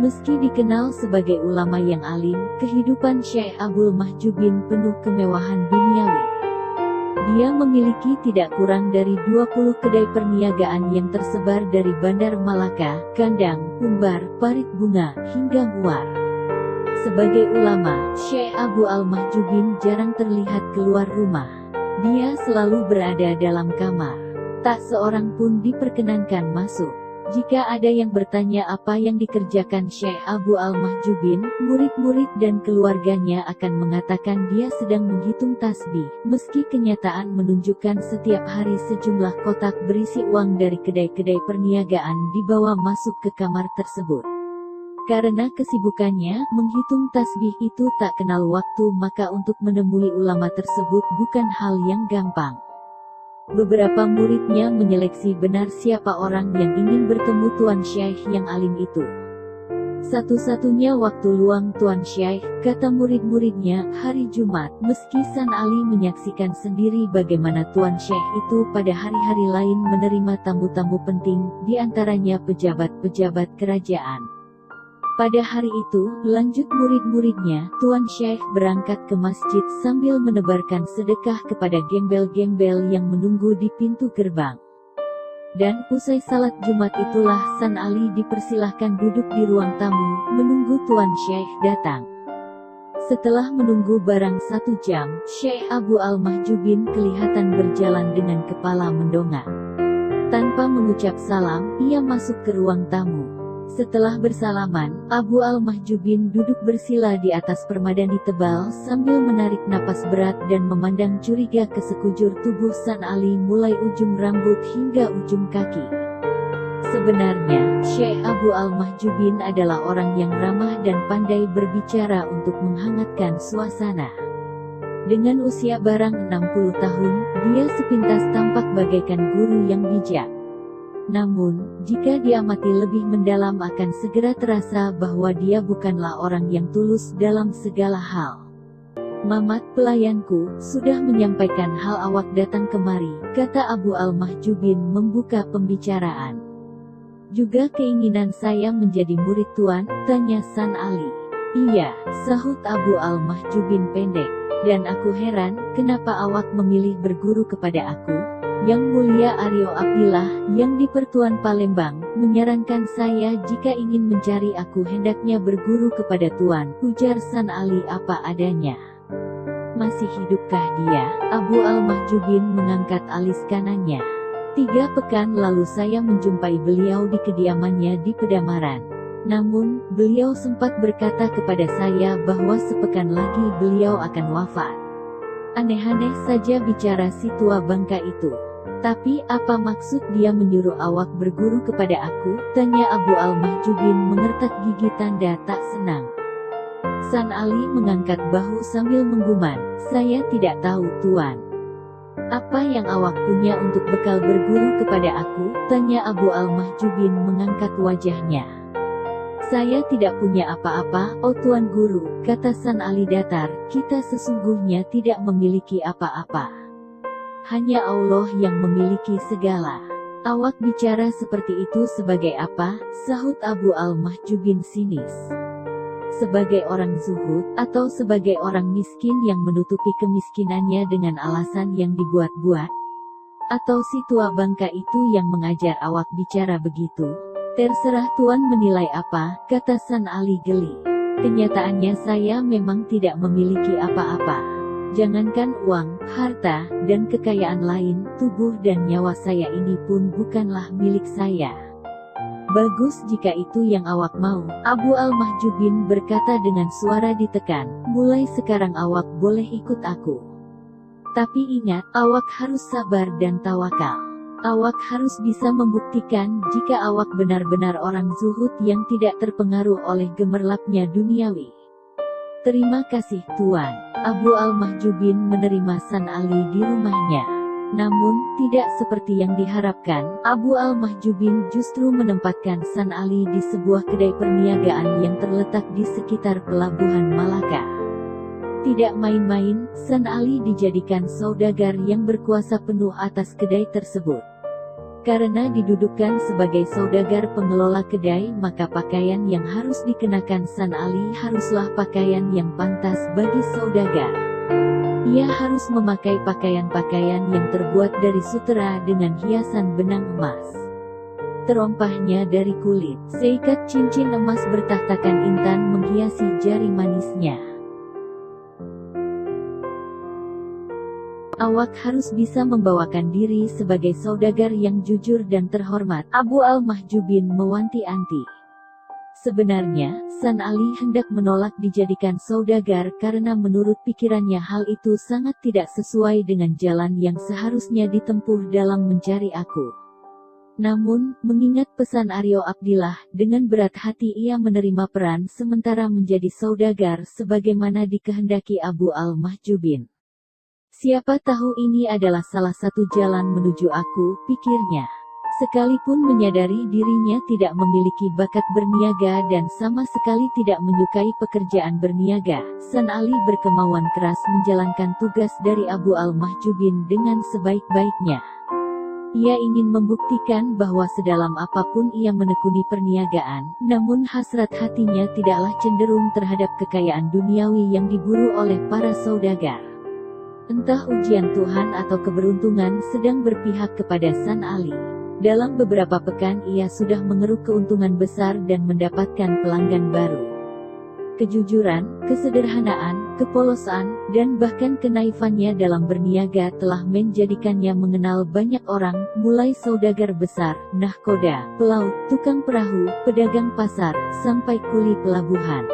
Meski dikenal sebagai ulama yang alim, kehidupan Syekh Abdul Mahjubin penuh kemewahan duniawi. Dia memiliki tidak kurang dari 20 kedai perniagaan yang tersebar dari Bandar Malaka, Kandang, Umbar, Parit Bunga, hingga Muar. Sebagai ulama, Syekh Abdul Mahjubin jarang terlihat keluar rumah. Dia selalu berada dalam kamar. Tak seorang pun diperkenankan masuk. Jika ada yang bertanya apa yang dikerjakan Syekh Abdul Mahjubin, murid-murid dan keluarganya akan mengatakan dia sedang menghitung tasbih, meski kenyataan menunjukkan setiap hari sejumlah kotak berisi uang dari kedai-kedai perniagaan dibawa masuk ke kamar tersebut. Karena kesibukannya, menghitung tasbih itu tak kenal waktu, maka untuk menemui ulama tersebut bukan hal yang gampang. Beberapa muridnya menyeleksi benar siapa orang yang ingin bertemu Tuan Syekh yang alim itu. Satu-satunya waktu luang Tuan Syekh, kata murid-muridnya, hari Jumat, meski San Ali menyaksikan sendiri bagaimana Tuan Syekh itu pada hari-hari lain menerima tamu-tamu penting, diantaranya pejabat-pejabat kerajaan. Pada hari itu, lanjut murid-muridnya, Tuan Syekh berangkat ke masjid sambil menebarkan sedekah kepada gembel-gembel yang menunggu di pintu gerbang. Dan usai salat Jumat itulah San Ali dipersilahkan duduk di ruang tamu, menunggu Tuan Syekh datang. Setelah menunggu barang 1 jam, Syekh Abdul Mahjubin kelihatan berjalan dengan kepala mendongak. Tanpa mengucap salam, ia masuk ke ruang tamu. Setelah bersalaman, Abdul Mahjubin duduk bersila di atas permadani tebal sambil menarik napas berat dan memandang curiga ke sekujur tubuh San Ali mulai ujung rambut hingga ujung kaki. Sebenarnya, Syekh Abdul Mahjubin adalah orang yang ramah dan pandai berbicara untuk menghangatkan suasana. Dengan usia barang 60 tahun, dia sepintas tampak bagaikan guru yang bijak. Namun, jika diamati lebih mendalam akan segera terasa bahwa dia bukanlah orang yang tulus dalam segala hal. Mamat pelayanku, sudah menyampaikan hal awak datang kemari, kata Abdul Mahjubin membuka pembicaraan. Juga keinginan saya menjadi murid Tuan, tanya San Ali. Iya, sahut Abdul Mahjubin pendek. Dan aku heran, kenapa awak memilih berguru kepada aku? Yang Mulia Aryo Abdillah, yang di Pertuan Palembang, menyarankan saya jika ingin mencari aku hendaknya berguru kepada Tuan, ujar San Ali apa adanya. Masih hidupkah dia? Abdul Mahjubin mengangkat alis kanannya. 3 pekan lalu saya menjumpai beliau di kediamannya di Pedamaran. Namun, beliau sempat berkata kepada saya bahwa sepekan lagi beliau akan wafat. Aneh-aneh saja bicara si tua bangka itu. Tapi apa maksud dia menyuruh awak berguru kepada aku? Tanya Abdul Mahjubin mengertak gigi tanda tak senang. San Ali mengangkat bahu sambil menggumam, saya tidak tahu Tuan. Apa yang awak punya untuk bekal berguru kepada aku? Tanya Abdul Mahjubin mengangkat wajahnya. Saya tidak punya apa-apa, oh Tuan Guru, kata San Ali datar, kita sesungguhnya tidak memiliki apa-apa. Hanya Allah yang memiliki segala. Awak bicara seperti itu sebagai apa? Sahut Abdul Mahjubin sinis. Sebagai orang zuhud, atau sebagai orang miskin yang menutupi kemiskinannya dengan alasan yang dibuat-buat? Atau si tua bangka itu yang mengajar awak bicara begitu? Terserah Tuan menilai apa, kata San Ali geli. Kenyataannya saya memang tidak memiliki apa-apa. Jangankan uang, harta, dan kekayaan lain, tubuh dan nyawa saya ini pun bukanlah milik saya. Bagus jika itu yang awak mau, Abdul Mahjubin berkata dengan suara ditekan, mulai sekarang awak boleh ikut aku. Tapi ingat, awak harus sabar dan tawakal. Awak harus bisa membuktikan jika awak benar-benar orang zuhud yang tidak terpengaruh oleh gemerlapnya duniawi. Terima kasih Tuan. Abdul Mahjubin menerima San Ali di rumahnya. Namun, tidak seperti yang diharapkan, Abdul Mahjubin justru menempatkan San Ali di sebuah kedai perniagaan yang terletak di sekitar pelabuhan Malaka. Tidak main-main, San Ali dijadikan saudagar yang berkuasa penuh atas kedai tersebut. Karena didudukan sebagai saudagar pengelola kedai, maka pakaian yang harus dikenakan San Ali haruslah pakaian yang pantas bagi saudagar. Ia harus memakai pakaian-pakaian yang terbuat dari sutera dengan hiasan benang emas. Terompahnya dari kulit, seikat cincin emas bertahtakan intan menghiasi jari manisnya. Awak harus bisa membawakan diri sebagai saudagar yang jujur dan terhormat, Abu al-Mahjubin mewanti-anti. Sebenarnya, San Ali hendak menolak dijadikan saudagar karena menurut pikirannya hal itu sangat tidak sesuai dengan jalan yang seharusnya ditempuh dalam mencari aku. Namun, mengingat pesan Aryo Abdillah, dengan berat hati ia menerima peran sementara menjadi saudagar sebagaimana dikehendaki Abu al-Mahjubin. Siapa tahu ini adalah salah satu jalan menuju aku, pikirnya. Sekalipun menyadari dirinya tidak memiliki bakat berniaga dan sama sekali tidak menyukai pekerjaan berniaga, San Ali berkemauan keras menjalankan tugas dari Abu al-Mahjubin dengan sebaik-baiknya. Ia ingin membuktikan bahwa sedalam apapun ia menekuni perniagaan, namun hasrat hatinya tidaklah cenderung terhadap kekayaan duniawi yang diburu oleh para saudagar. Entah ujian Tuhan atau keberuntungan sedang berpihak kepada San Ali. Dalam beberapa pekan ia sudah mengeruk keuntungan besar dan mendapatkan pelanggan baru. Kejujuran, kesederhanaan, kepolosan, dan bahkan kenaifannya dalam berniaga telah menjadikannya mengenal banyak orang, mulai saudagar besar, nahkoda, pelaut, tukang perahu, pedagang pasar, sampai kuli pelabuhan.